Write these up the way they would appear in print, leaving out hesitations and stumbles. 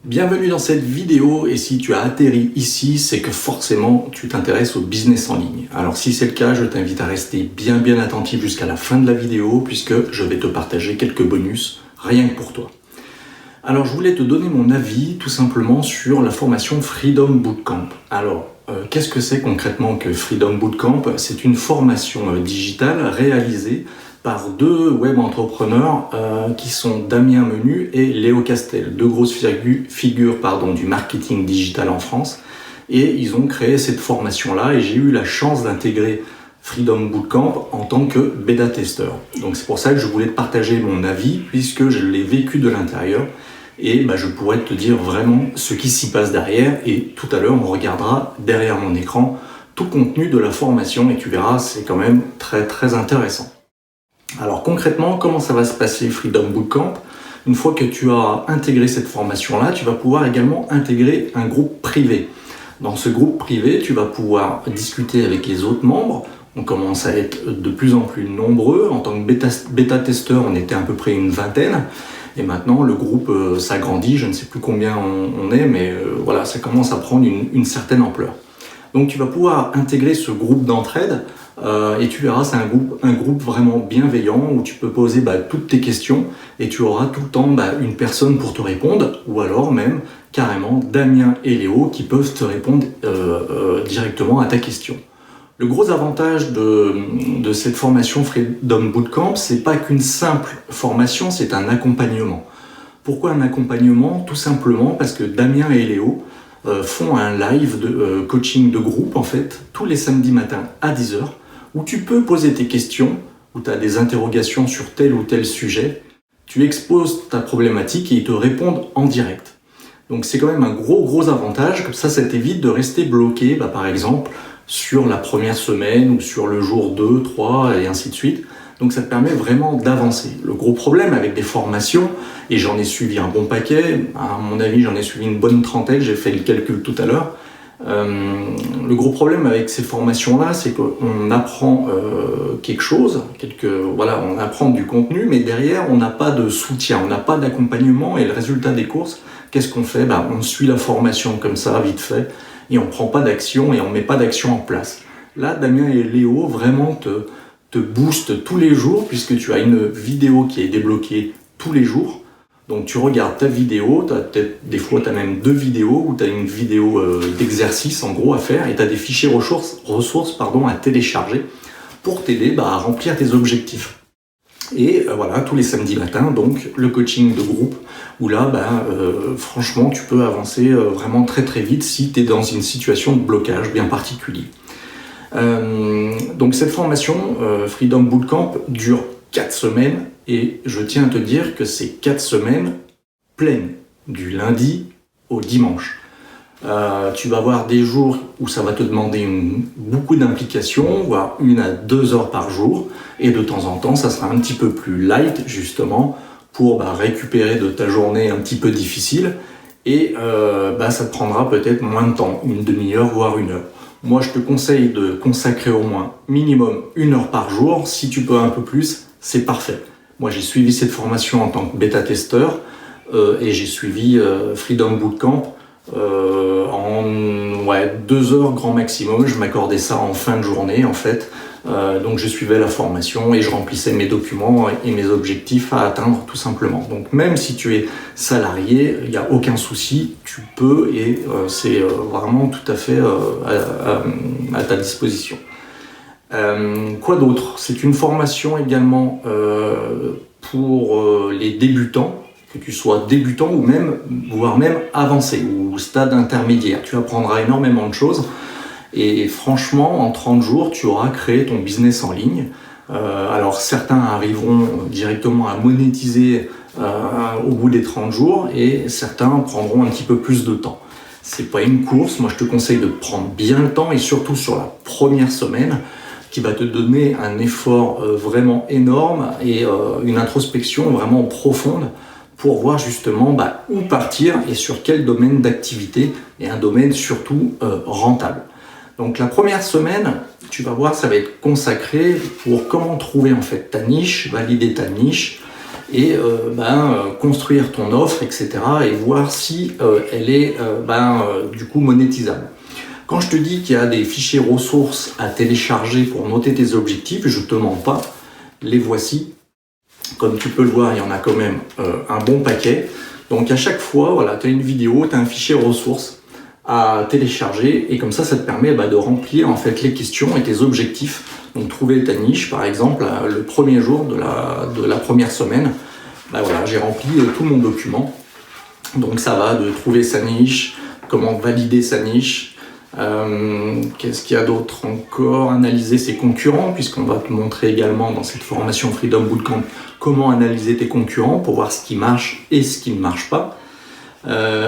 Bienvenue dans cette vidéo et si tu as atterri ici, c'est que forcément tu t'intéresses au business en ligne. Alors si c'est le cas, je t'invite à rester bien attentif jusqu'à la fin de la vidéo puisque je vais te partager quelques bonus rien que pour toi. Alors je voulais te donner mon avis tout simplement sur la formation Freedom Bootcamp. Alors qu'est-ce que c'est concrètement que Freedom Bootcamp? C'est une formation digitale réalisée par deux web entrepreneurs qui sont Damien Menu et Léo Castel, deux grosses figures du marketing digital en France. Et ils ont créé cette formation-là et j'ai eu la chance d'intégrer Freedom Bootcamp en tant que bêta-testeur. Donc c'est pour ça que je voulais te partager mon avis puisque je l'ai vécu de l'intérieur et je pourrais te dire vraiment ce qui s'y passe derrière et tout à l'heure on regardera derrière mon écran tout le contenu de la formation et tu verras c'est quand même très intéressant. Alors concrètement, comment ça va se passer Freedom Bootcamp? Une fois que tu as intégré cette formation-là, tu vas pouvoir également intégrer un groupe privé. Dans ce groupe privé, tu vas pouvoir discuter avec les autres membres. On commence à être de plus en plus nombreux. En tant que bêta-testeur, on était à peu près une vingtaine. Et maintenant, le groupe s'agrandit. Je ne sais plus combien on est, mais voilà, ça commence à prendre une certaine ampleur. Donc tu vas pouvoir intégrer ce groupe d'entraide et tu verras, c'est un groupe vraiment bienveillant où tu peux poser toutes tes questions et tu auras tout le temps une personne pour te répondre ou alors même carrément Damien et Léo qui peuvent te répondre directement à ta question. Le gros avantage de cette formation Freedom Bootcamp, c'est pas qu'une simple formation, c'est un accompagnement. Pourquoi un accompagnement? Tout simplement parce que Damien et Léo font un live de coaching de groupe en fait tous les samedis matins à 10h où tu peux poser tes questions, où tu as des interrogations sur tel ou tel sujet, tu exposes ta problématique et ils te répondent en direct. Donc c'est quand même un gros avantage, comme ça t'évite de rester bloqué par exemple sur la première semaine ou sur le jour 2, 3 et ainsi de suite. Donc ça te permet vraiment d'avancer. Le gros problème avec des formations, et j'en ai suivi un bon paquet, à mon avis j'en ai suivi une bonne trentaine, j'ai fait le calcul tout à l'heure. Le gros problème avec ces formations-là, c'est qu'on apprend quelque chose, on apprend du contenu, mais derrière on n'a pas de soutien, on n'a pas d'accompagnement et le résultat des courses, qu'est-ce qu'on fait? On suit la formation comme ça, vite fait, et on ne prend pas d'action et on ne met pas d'action en place. Là, Damien et Léo vraiment te booste tous les jours puisque tu as une vidéo qui est débloquée tous les jours. Donc tu regardes ta vidéo, des fois tu as même deux vidéos où tu as une vidéo d'exercice en gros à faire et tu as des fichiers ressources à télécharger pour t'aider à remplir tes objectifs. Et voilà, tous les samedis matins, donc le coaching de groupe où là, franchement, tu peux avancer vraiment très vite si tu es dans une situation de blocage bien particulier. Donc cette formation Freedom Bootcamp dure 4 semaines et je tiens à te dire que c'est 4 semaines pleines du lundi au dimanche. Tu vas avoir des jours où ça va te demander beaucoup d'implication, voire 1 à 2 heures par jour et de temps en temps ça sera un petit peu plus light justement pour récupérer de ta journée un petit peu difficile et ça te prendra peut-être moins de temps, une demi-heure voire 1 heure. Moi, je te conseille de consacrer au moins minimum 1 heure par jour. Si tu peux un peu plus, c'est parfait. Moi, j'ai suivi cette formation en tant que bêta-testeur et j'ai suivi Freedom Bootcamp en 2 heures grand maximum. Je m'accordais ça en fin de journée, en fait. Donc, je suivais la formation et je remplissais mes documents et mes objectifs à atteindre, tout simplement. Donc, même si tu es salarié, il n'y a aucun souci, tu peux et c'est vraiment tout à fait à ta disposition. Quoi d'autre? C'est une formation également pour les débutants, que tu sois débutant ou voire même avancé ou stade intermédiaire. Tu apprendras énormément de choses. Et franchement, en 30 jours, tu auras créé ton business en ligne. Alors certains arriveront directement à monétiser au bout des 30 jours et certains prendront un petit peu plus de temps. C'est pas une course, moi je te conseille de prendre bien le temps et surtout sur la première semaine qui va te donner un effort vraiment énorme et une introspection vraiment profonde pour voir justement où partir et sur quel domaine d'activité et un domaine surtout rentable. Donc la première semaine, tu vas voir, ça va être consacré pour comment trouver en fait ta niche, valider ta niche et construire ton offre, etc. et voir si elle est du coup monétisable. Quand je te dis qu'il y a des fichiers ressources à télécharger pour noter tes objectifs, je te mens pas, les voici. Comme tu peux le voir, il y en a quand même un bon paquet. Donc à chaque fois, voilà, tu as une vidéo, tu as un fichier ressources à télécharger et comme ça te permet de remplir en fait les questions et tes objectifs. Donc trouver ta niche, par exemple, le premier jour de la première semaine, j'ai rempli tout mon document. Donc ça va de trouver sa niche, comment valider sa niche. Qu'est-ce qu'il y a d'autre encore? Analyser ses concurrents, puisqu'on va te montrer également dans cette formation Freedom Bootcamp comment analyser tes concurrents pour voir ce qui marche et ce qui ne marche pas.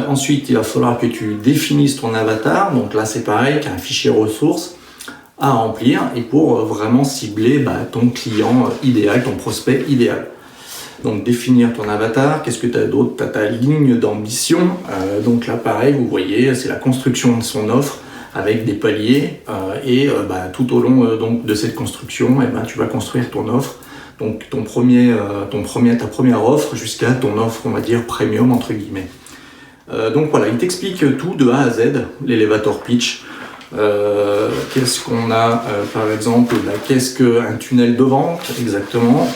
Ensuite, il va falloir que tu définisses ton avatar. Donc là, c'est pareil, tu as un fichier ressources à remplir et pour vraiment cibler ton client idéal, ton prospect idéal. Donc définir ton avatar, qu'est-ce que tu as d'autre? Tu as ta ligne d'ambition. Donc là, pareil, vous voyez, c'est la construction de son offre avec des paliers tout au long de cette construction, tu vas construire ton offre. Donc ta première offre jusqu'à ton offre, on va dire, premium entre guillemets. Donc voilà, il t'explique tout de A à Z, l'elevator pitch. Qu'est-ce qu'on a par exemple, qu'est-ce qu'un tunnel de vente exactement,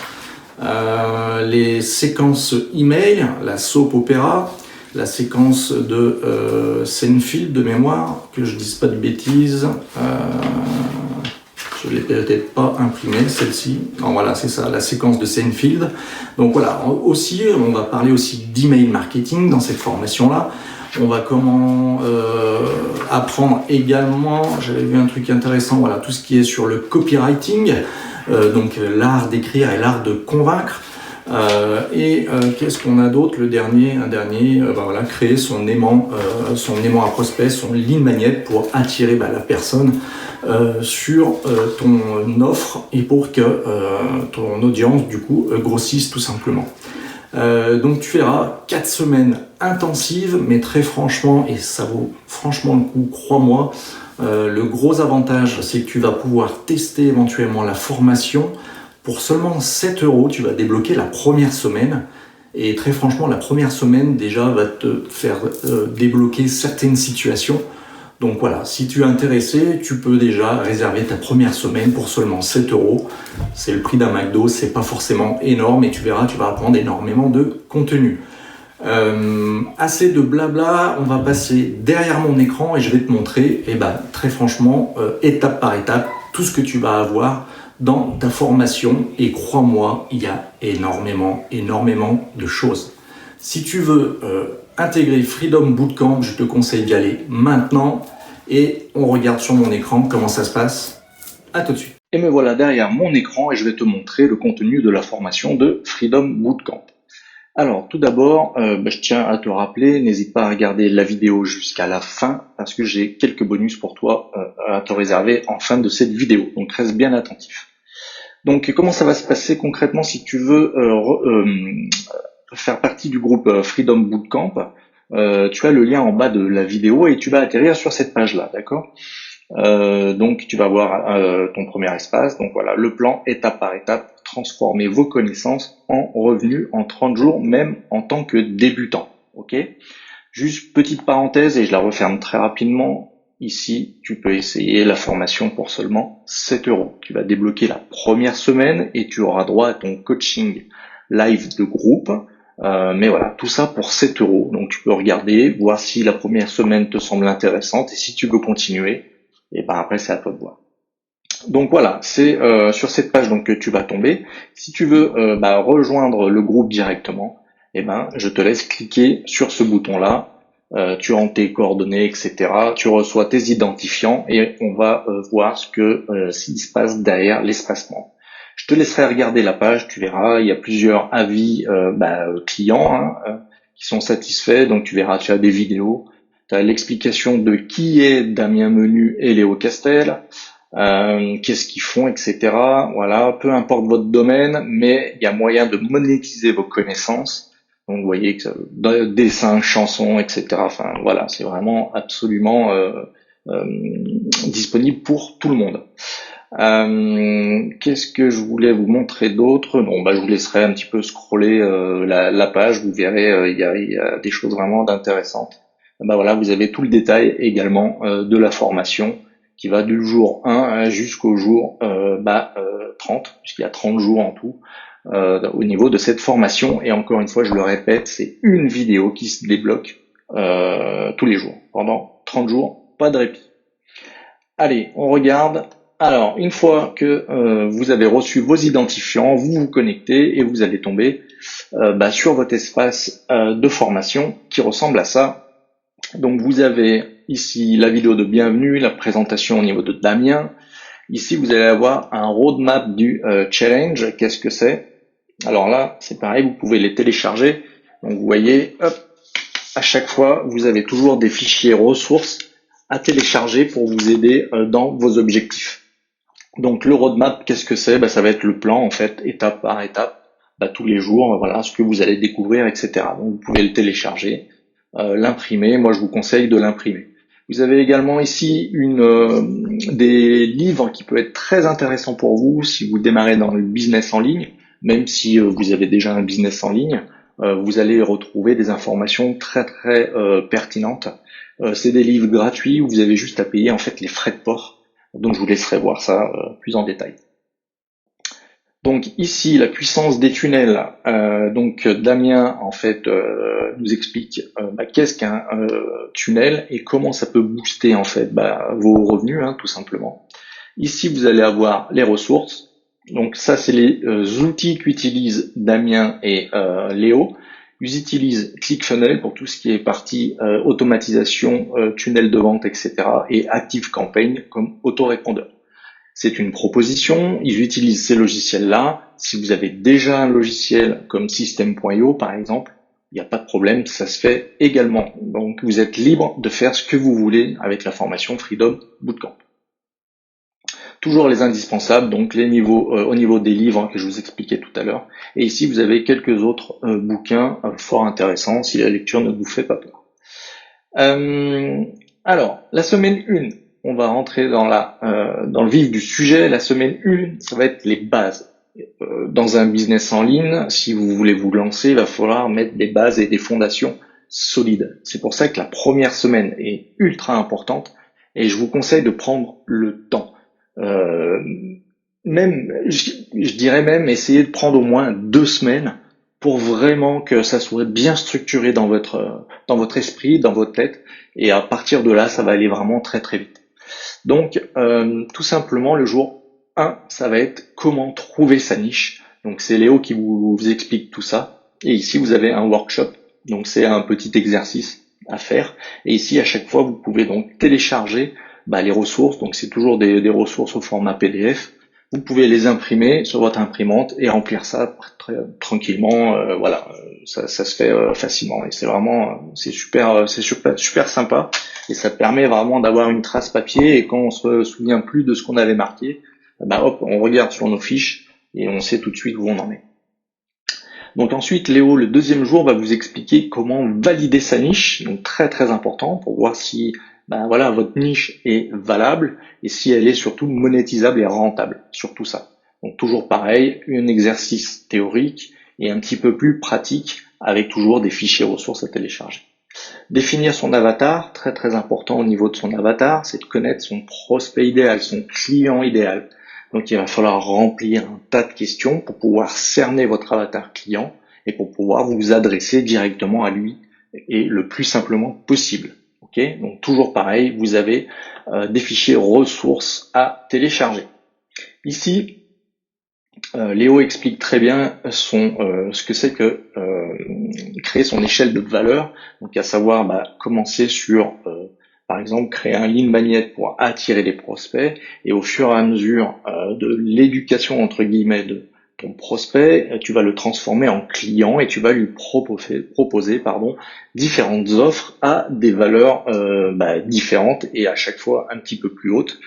les séquences email, la soap opéra, la séquence de Seinfeld de mémoire, que je dise pas de bêtises. Je ne l'ai peut-être pas imprimée, celle-ci. Non, voilà, c'est ça, la séquence de Seinfeld. Donc voilà, aussi, on va parler aussi d'email marketing dans cette formation-là. On va apprendre également, j'avais vu un truc intéressant, voilà, tout ce qui est sur le copywriting, donc l'art d'écrire et l'art de convaincre. Qu'est-ce qu'on a d'autre? Créer son aimant à prospect, son lead magnet pour attirer la personne sur ton offre et pour que ton audience du coup grossisse tout simplement. Donc tu feras 4 semaines intensives, mais très franchement, et ça vaut franchement le coup, crois-moi, le gros avantage c'est que tu vas pouvoir tester éventuellement la formation. Pour seulement 7 €, tu vas débloquer la première semaine. Et très franchement, la première semaine déjà va te faire débloquer certaines situations. Donc voilà, si tu es intéressé, tu peux déjà réserver ta première semaine pour seulement 7 €. C'est le prix d'un McDo, c'est pas forcément énorme et tu verras, tu vas apprendre énormément de contenu. Assez de blabla, on va passer derrière mon écran et je vais te montrer, très franchement, étape par étape, tout ce que tu vas avoir dans ta formation et crois-moi, il y a énormément de choses. Si tu veux intégrer Freedom Bootcamp, je te conseille d'y aller maintenant et on regarde sur mon écran comment ça se passe. À tout de suite. Et me voilà derrière mon écran et je vais te montrer le contenu de la formation de Freedom Bootcamp. Alors tout d'abord, je tiens à te rappeler, n'hésite pas à regarder la vidéo jusqu'à la fin parce que j'ai quelques bonus pour toi à te réserver en fin de cette vidéo, donc reste bien attentif. Donc comment ça va se passer concrètement si tu veux faire partie du groupe Freedom Bootcamp? Tu as le lien en bas de la vidéo et tu vas atterrir sur cette page-là, d'accord? Donc tu vas voir ton premier espace. Donc voilà, le plan étape par étape, transformer vos connaissances en revenus en 30 jours, même en tant que débutant. Ok? Juste petite parenthèse et je la referme très rapidement. Ici, tu peux essayer la formation pour seulement 7 €. Tu vas débloquer la première semaine et tu auras droit à ton coaching live de groupe. Mais voilà, tout ça pour 7 €. Donc tu peux regarder, voir si la première semaine te semble intéressante et si tu veux continuer, et après c'est à toi de voir. Donc voilà, c'est sur cette page donc que tu vas tomber. Si tu veux rejoindre le groupe directement, je te laisse cliquer sur ce bouton-là. Tu rentres tes coordonnées, etc. Tu reçois tes identifiants et on va voir s'il se passe derrière l'espacement. Je te laisserai regarder la page, tu verras, il y a plusieurs avis clients qui sont satisfaits. Donc tu verras, tu as des vidéos, tu as l'explication de qui est Damien Menu et Léo Castel, qu'est-ce qu'ils font, etc. Voilà, peu importe votre domaine, mais il y a moyen de monétiser vos connaissances. Donc vous voyez que dessin, chansons, etc. Enfin voilà, c'est vraiment absolument disponible pour tout le monde. Qu'est-ce que je voulais vous montrer d'autre? Bon, bah, je vous laisserai un petit peu scroller la page, vous verrez, il y a des choses vraiment intéressantes. Bah voilà, vous avez tout le détail également de la formation qui va du jour 1 jusqu'au jour 30, puisqu'il y a 30 jours en tout au niveau de cette formation. Et encore une fois, je le répète, c'est une vidéo qui se débloque tous les jours, pendant 30 jours, pas de répit. Allez, on regarde. Alors, une fois que vous avez reçu vos identifiants, vous vous connectez et vous allez tomber sur votre espace de formation qui ressemble à ça. Donc, vous avez ici la vidéo de bienvenue, la présentation au niveau de Damien. Ici, vous allez avoir un roadmap du challenge. Qu'est-ce que c'est? Alors là, c'est pareil, vous pouvez les télécharger. Donc, vous voyez, hop, à chaque fois, vous avez toujours des fichiers ressources à télécharger pour vous aider dans vos objectifs. Donc le roadmap, qu'est-ce que c'est? Ça va être le plan en fait, étape par étape, tous les jours, voilà ce que vous allez découvrir, etc. Donc vous pouvez le télécharger, l'imprimer. Moi je vous conseille de l'imprimer. Vous avez également ici des livres qui peuvent être très intéressants pour vous si vous démarrez dans le business en ligne, même si vous avez déjà un business en ligne. Vous allez retrouver des informations très très pertinentes. C'est des livres gratuits où vous avez juste à payer en fait les frais de port. Donc je vous laisserai voir ça plus en détail. Donc ici la puissance des tunnels. Donc Damien en fait nous explique qu'est-ce qu'un tunnel et comment ça peut booster en fait vos revenus tout simplement. Ici vous allez avoir les ressources. Donc ça c'est les outils qu'utilisent Damien et Léo. Ils utilisent ClickFunnels pour tout ce qui est partie automatisation, tunnel de vente, etc. et ActiveCampaign comme autorépondeur. C'est une proposition, ils utilisent ces logiciels-là. Si vous avez déjà un logiciel comme System.io par exemple, il n'y a pas de problème, ça se fait également. Donc vous êtes libre de faire ce que vous voulez avec la formation Freedom Bootcamp. Toujours les indispensables, donc les niveaux au niveau des livres que je vous expliquais tout à l'heure. Et ici, vous avez quelques autres bouquins fort intéressants si la lecture ne vous fait pas peur. Alors, la semaine 1, on va rentrer dans le vif du sujet. La semaine 1, ça va être les bases. Dans un business en ligne, si vous voulez vous lancer, il va falloir mettre des bases et des fondations solides. C'est pour ça que la première semaine est ultra importante et je vous conseille de prendre le temps. Je dirais même essayer de prendre au moins 2 semaines pour vraiment que ça soit bien structuré dans votre esprit, dans votre tête, et à partir de là, ça va aller vraiment très très vite. Donc, tout simplement, le jour 1, ça va être comment trouver sa niche. Donc, c'est Léo qui vous explique tout ça. Et ici, vous avez un workshop. Donc, c'est un petit exercice à faire. Et ici, à chaque fois, vous pouvez donc télécharger les ressources. Donc, c'est toujours des ressources au format PDF. Vous pouvez les imprimer sur votre imprimante et remplir ça très tranquillement. Ça se fait facilement et c'est vraiment c'est super sympa et ça permet vraiment d'avoir une trace papier et quand on se souvient plus de ce qu'on avait marqué, hop, on regarde sur nos fiches et on sait tout de suite où on en est. Donc ensuite, Léo, le deuxième jour, va vous expliquer comment valider sa niche, donc très très important pour voir si votre niche est valable et si elle est surtout monétisable et rentable, surtout ça. Donc toujours pareil, un exercice théorique et un petit peu plus pratique avec toujours des fichiers ressources à télécharger. Définir son avatar, très très important au niveau de son avatar, c'est de connaître son prospect idéal, son client idéal. Donc il va falloir remplir un tas de questions pour pouvoir cerner votre avatar client et pour pouvoir vous adresser directement à lui et le plus simplement possible. Okay, donc toujours pareil, vous avez des fichiers ressources à télécharger. Ici, Léo explique très bien ce que c'est que créer son échelle de valeur, donc à savoir commencer sur par exemple créer un lead magnet pour attirer des prospects et au fur et à mesure de l'éducation entre guillemets de ton prospect, tu vas le transformer en client et tu vas lui proposer différentes offres à des valeurs différentes et à chaque fois un petit peu plus hautes.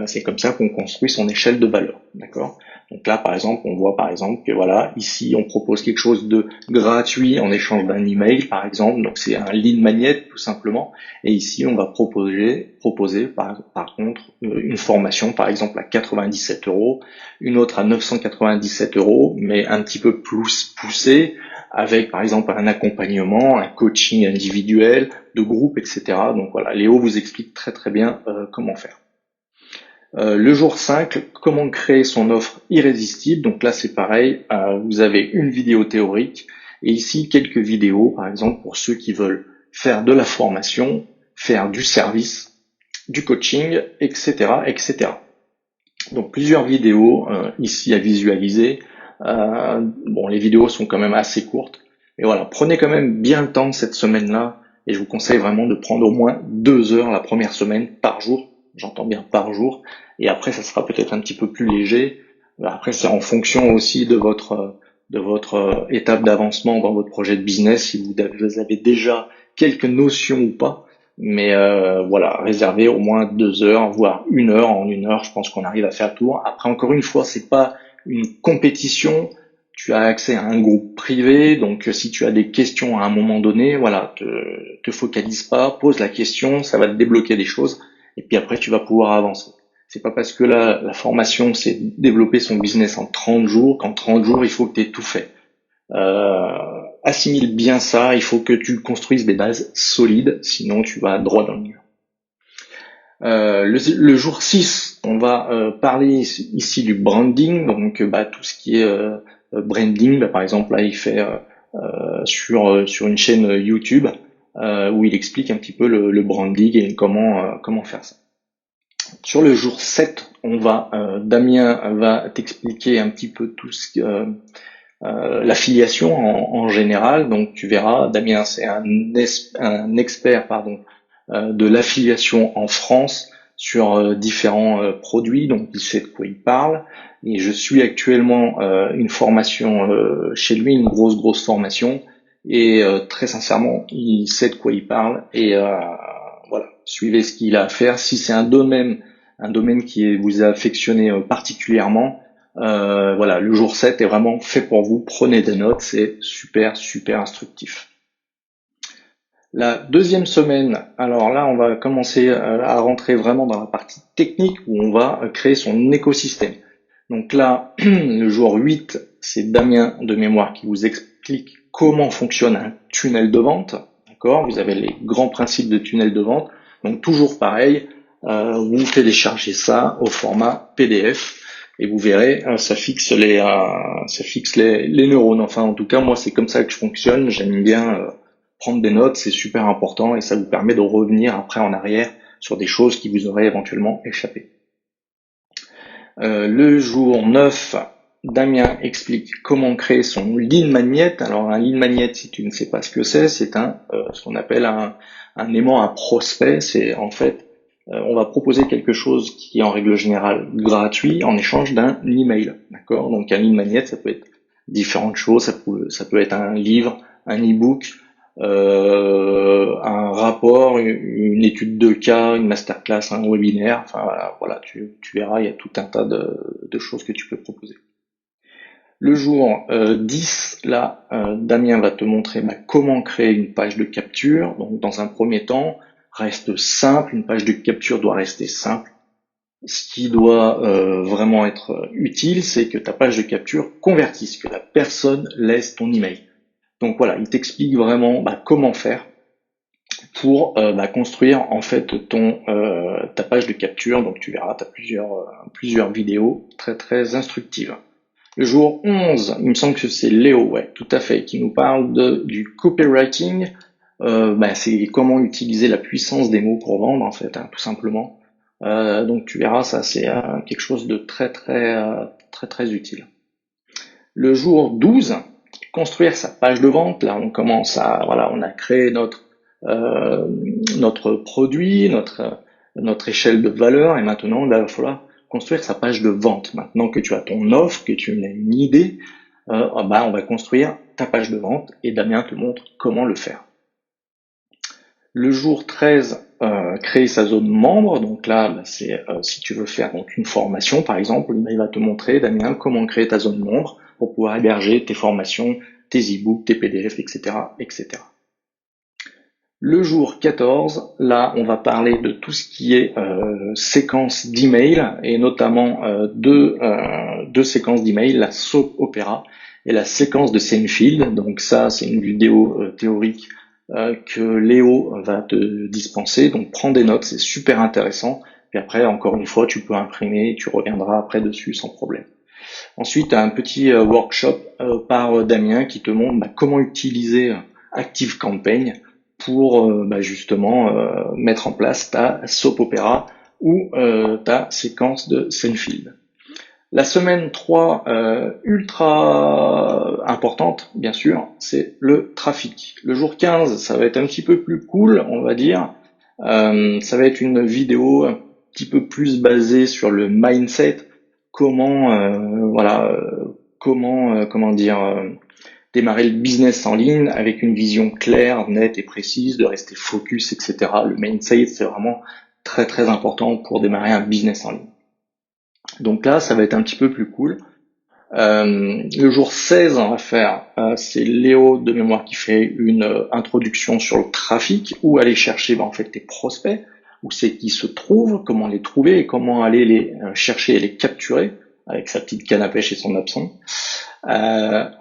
C'est comme ça qu'on construit son échelle de valeur, d'accord ? Donc là, par exemple, on voit par exemple que voilà, ici, on propose quelque chose de gratuit en échange d'un email, par exemple. Donc c'est un lead magnet tout simplement. Et ici, on va proposer par contre une formation, par exemple à 97 euros, une autre à 997 euros, mais un petit peu plus poussée, avec par exemple un accompagnement, un coaching individuel, de groupe, etc. Donc voilà, Léo vous explique très très bien comment faire. Le jour 5, comment créer son offre irrésistible. Donc là, c'est pareil, vous avez une vidéo théorique et ici quelques vidéos, par exemple, pour ceux qui veulent faire de la formation, faire du service, du coaching, etc., etc. Donc plusieurs vidéos ici à visualiser. Bon, les vidéos sont quand même assez courtes. Et voilà, prenez quand même bien le temps cette semaine-là. Et je vous conseille vraiment de prendre au moins 2 heures la première semaine par jour. J'entends bien par jour. Et après, ça sera peut-être un petit peu plus léger. Après, c'est en fonction aussi de votre étape d'avancement dans votre projet de business, si vous avez déjà quelques notions ou pas. Mais voilà, réserver au moins 2 heures, voire 1 heure. En 1 heure, je pense qu'on arrive à faire le tour. Après, encore une fois, c'est pas une compétition. Tu as accès à un groupe privé, donc si tu as des questions à un moment donné, voilà, te focalise pas, pose la question, ça va te débloquer des choses, et puis après tu vas pouvoir avancer. C'est pas parce que la formation c'est développer son business en 30 jours qu'en 30 jours il faut que tu aies tout fait. Euh, Assimile bien ça, il faut que tu construises des bases solides, sinon tu vas droit dans le mur. Le jour 6, on va parler ici du branding, donc tout ce qui est branding. Par exemple, là, il fait sur une chaîne YouTube où il explique un petit peu le branding et comment faire ça. Sur le jour 7, Damien va t'expliquer un petit peu tout ce que l'affiliation en général. Donc tu verras, Damien c'est un expert de l'affiliation en France sur différents produits, donc il sait de quoi il parle. Et je suis actuellement une formation chez lui, une grosse formation, et très sincèrement, il sait de quoi il parle. Et voilà, suivez ce qu'il a à faire. Si c'est un domaine qui vous a affectionné particulièrement, voilà, le jour 7 est vraiment fait pour vous. Prenez des notes, c'est super instructif. La deuxième semaine, alors là, on va commencer à rentrer vraiment dans la partie technique où on va créer son écosystème. Donc là, le jour 8, c'est Damien de mémoire qui vous explique comment fonctionne un tunnel de vente. D'accord ? Vous avez les grands principes de tunnel de vente. Donc toujours pareil, vous téléchargez ça au format PDF et vous verrez, ça fixe les neurones. Enfin, en tout cas, moi, c'est comme ça que je fonctionne. J'aime bien prendre des notes, c'est super important et ça vous permet de revenir après en arrière sur des choses qui vous auraient éventuellement échappé. Le jour 9, Damien explique comment créer son lead magnet. Alors un lead magnet, si tu ne sais pas ce que c'est ce qu'on appelle un aimant à prospect. C'est en fait, on va proposer quelque chose qui est en règle générale gratuit en échange d'un email. D'accord ? Donc un lead magnet, ça peut être différentes choses. Ça peut être un livre, un e-book, un rapport, une étude de cas, une masterclass, un webinaire. Enfin voilà, tu verras, il y a tout un tas de choses que tu peux proposer. Le jour 10, là, Damien va te montrer comment créer une page de capture. Donc dans un premier temps, reste simple, une page de capture doit rester simple. Ce qui doit vraiment être utile, c'est que ta page de capture convertisse, que la personne laisse ton email. Donc voilà, il t'explique vraiment comment faire pour construire en fait ta page de capture. Donc tu verras, tu as plusieurs vidéos très instructives. Le jour 11, il me semble que c'est Léo, ouais, tout à fait, qui nous parle du copywriting. C'est comment utiliser la puissance des mots pour vendre, en fait, tout simplement. Donc tu verras, ça c'est quelque chose de très utile. Le jour 12, construire sa page de vente. Là, on a créé notre produit, notre échelle de valeur, et maintenant, il va falloir construire sa page de vente. Maintenant que tu as ton offre, que tu as une idée, on va construire ta page de vente et Damien te montre comment le faire. Le jour 13, créer sa zone membre. Donc là, c'est si tu veux faire donc une formation, par exemple, il va te montrer, Damien, comment créer ta zone membre pour pouvoir héberger tes formations, tes e-books, tes PDF, etc., etc. Le jour 14, là, on va parler de tout ce qui est séquence d'email et notamment deux séquences d'email, la soap opéra et la séquence de Seinfeld. Donc ça, c'est une vidéo théorique que Léo va te dispenser. Donc prends des notes, c'est super intéressant. Puis après, encore une fois, tu peux imprimer, tu reviendras après dessus sans problème. Ensuite, tu as un petit workshop par Damien qui te montre comment utiliser ActiveCampaign pour justement mettre en place ta soap opéra ou ta séquence de Seinfeld. La semaine 3, ultra importante, bien sûr, c'est le trafic. Le jour 15, ça va être un petit peu plus cool, on va dire. Ça va être une vidéo un petit peu plus basée sur le mindset, comment, démarrer le business en ligne avec une vision claire, nette et précise, de rester focus, etc. Le mindset, c'est vraiment très très important pour démarrer un business en ligne. Donc là, ça va être un petit peu plus cool. Le jour 16, on va faire, c'est Léo de mémoire qui fait une introduction sur le trafic, où aller chercher en fait tes prospects, où c'est qu'ils se trouvent, comment les trouver et comment aller les chercher et les capturer avec sa petite canne à pêche et son hameçon.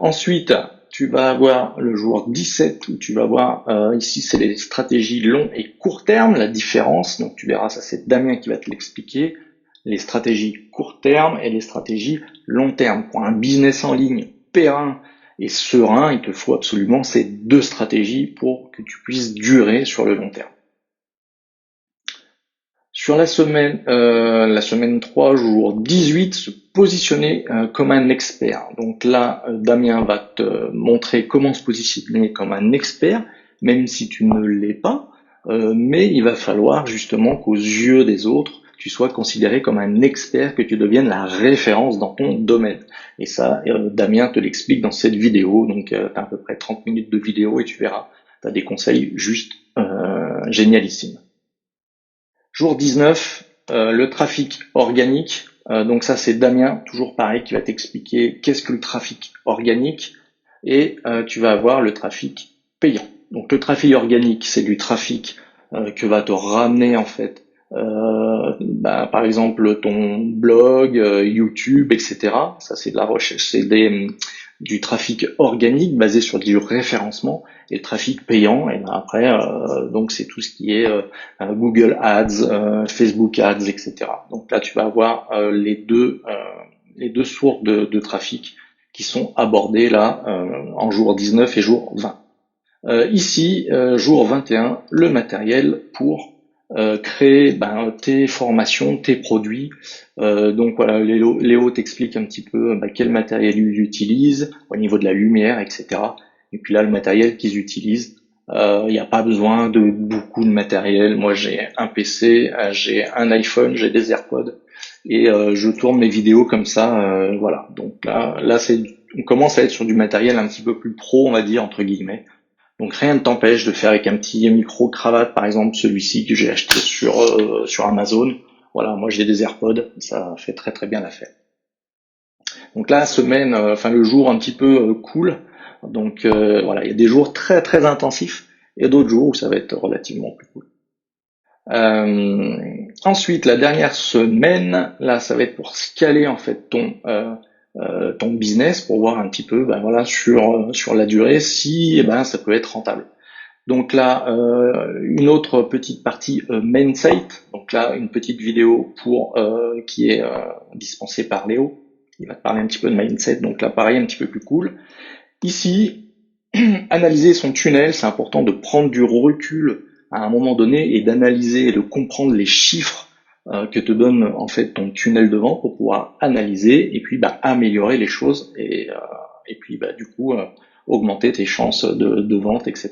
Ensuite, tu vas avoir le jour 17 où tu vas voir, ici c'est les stratégies long et court terme, la différence. Donc tu verras, ça c'est Damien qui va te l'expliquer. Les stratégies court terme et les stratégies long terme. Pour un business en ligne périn et serein, il te faut absolument ces deux stratégies pour que tu puisses durer sur le long terme. Sur la semaine 3, jour 18, se positionner comme un expert. Donc là, Damien va te montrer comment se positionner comme un expert, même si tu ne l'es pas, mais il va falloir justement qu'aux yeux des autres, tu sois considéré comme un expert, que tu deviennes la référence dans ton domaine. Et ça, Damien te l'explique dans cette vidéo, donc tu as à peu près 30 minutes de vidéo et tu verras, tu as des conseils juste génialissimes. Jour 19, le trafic organique. Donc ça, c'est Damien, toujours pareil, qui va t'expliquer qu'est-ce que le trafic organique. Et tu vas avoir le trafic payant. Donc le trafic organique, c'est du trafic que va te ramener en fait, par exemple ton blog, YouTube, etc. Ça, c'est de la recherche, c'est du trafic organique basé sur du référencement. Et le trafic payant, et après, donc c'est tout ce qui est Google Ads, Facebook Ads, etc. Donc là, tu vas avoir les deux sources de trafic qui sont abordées là en jour 19 et jour 20. Ici, jour 21, le matériel pour créer tes formations, tes produits. Donc voilà, Léo t'explique un petit peu quel matériel ils utilisent au niveau de la lumière, etc. Et puis là, le matériel qu'ils utilisent, il n'y a pas besoin de beaucoup de matériel. Moi, j'ai un PC, j'ai un iPhone, j'ai des AirPods et je tourne mes vidéos comme ça. Voilà. Donc là, on commence à être sur du matériel un petit peu plus pro, on va dire entre guillemets. Donc rien ne t'empêche de faire avec un petit micro cravate, par exemple celui-ci que j'ai acheté sur Amazon. Voilà, moi j'ai des AirPods, ça fait très très bien l'affaire. Donc la semaine, le jour un petit peu cool. Donc voilà, il y a des jours très très intensifs et d'autres jours où ça va être relativement plus cool. Ensuite, la dernière semaine, là, ça va être pour scaler en fait ton business pour voir un petit peu, sur la durée si ça peut être rentable. Donc là, une autre petite partie mindset. Donc là, une petite vidéo qui est dispensée par Léo. Il va te parler un petit peu de mindset. Donc là, pareil, un petit peu plus cool. Ici, analyser son tunnel, c'est important de prendre du recul à un moment donné et d'analyser et de comprendre les chiffres que te donne en fait ton tunnel de vente pour pouvoir analyser et puis améliorer les choses et puis du coup augmenter tes chances de vente, etc.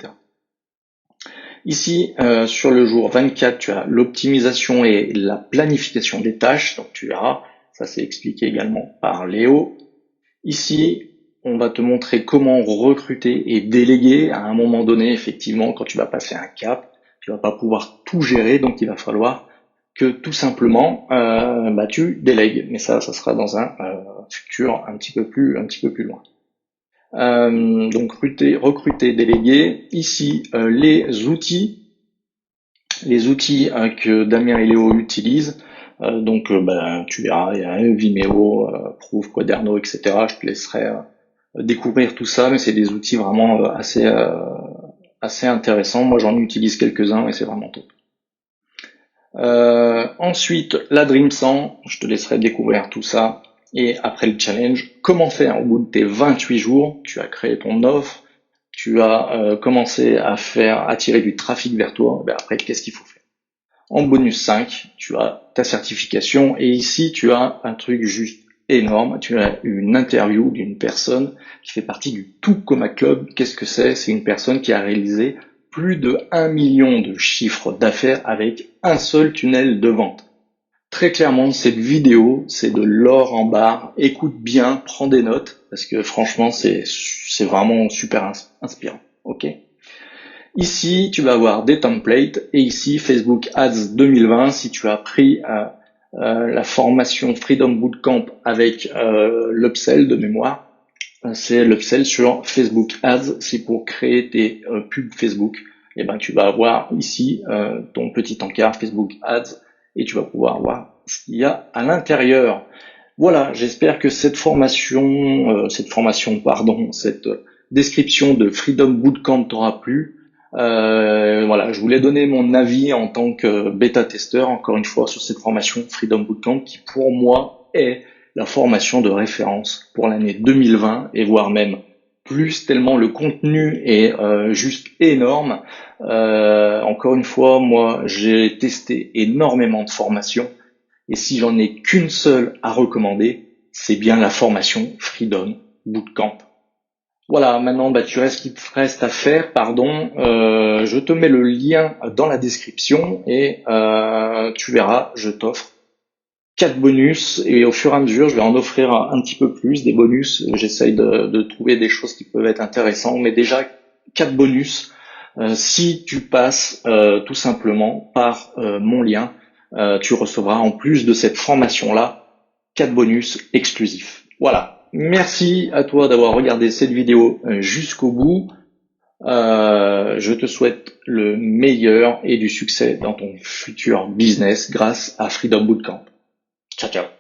Ici, sur le jour 24, tu as l'optimisation et la planification des tâches. Donc tu verras, ça c'est expliqué également par Léo. Ici, on va te montrer comment recruter et déléguer à un moment donné, effectivement, quand tu vas passer un cap. Tu vas pas pouvoir tout gérer, donc il va falloir que tout simplement tu délègues. Mais ça sera dans un futur un petit peu plus loin. Donc recruter, déléguer. Ici, les outils que Damien et Léo utilisent. Tu verras, il y a un Vimeo, Proof, Quaderno, etc. Je te laisserai découvrir tout ça, mais c'est des outils vraiment assez intéressants. Moi, j'en utilise quelques-uns et c'est vraiment top. Ensuite, la Dream 100, je te laisserai découvrir tout ça. Et après le challenge, comment faire au bout de tes 28 jours, tu as créé ton offre, tu as commencé à attirer du trafic vers toi, après, qu'est-ce qu'il faut faire? En bonus 5, tu as ta certification et ici, tu as un truc juste énorme. Tu as une interview d'une personne qui fait partie du Toukoma Club. Qu'est-ce que c'est? C'est une personne qui a réalisé plus de 1 million de chiffres d'affaires avec un seul tunnel de vente. Très clairement, cette vidéo, c'est de l'or en barre. Écoute bien, prends des notes parce que franchement, c'est vraiment super inspirant. Ok? Ici, tu vas avoir des templates et ici, Facebook Ads 2020, si tu as pris la formation Freedom Bootcamp avec l'upsell de mémoire, c'est l'upsell sur Facebook Ads, c'est pour créer tes pubs Facebook. Et tu vas avoir ici ton petit encart Facebook Ads et tu vas pouvoir voir ce qu'il y a à l'intérieur. Voilà, j'espère que cette description de Freedom Bootcamp t'aura plu. Je voulais donner mon avis en tant que bêta-testeur, encore une fois, sur cette formation Freedom Bootcamp qui, pour moi, est la formation de référence pour l'année 2020 et voire même plus, tellement le contenu est juste énorme. Encore une fois, moi, j'ai testé énormément de formations et si j'en ai qu'une seule à recommander, c'est bien la formation Freedom Bootcamp. Voilà, maintenant tu restes ce qu'il te reste à faire, je te mets le lien dans la description et tu verras, je t'offre 4 bonus et au fur et à mesure je vais en offrir un petit peu plus, des bonus, j'essaye de trouver des choses qui peuvent être intéressantes, mais déjà 4 bonus si tu passes tout simplement par mon lien, tu recevras en plus de cette formation là 4 bonus exclusifs. Voilà. Merci à toi d'avoir regardé cette vidéo jusqu'au bout. Je te souhaite le meilleur et du succès dans ton futur business grâce à Freedom Bootcamp. Ciao, ciao.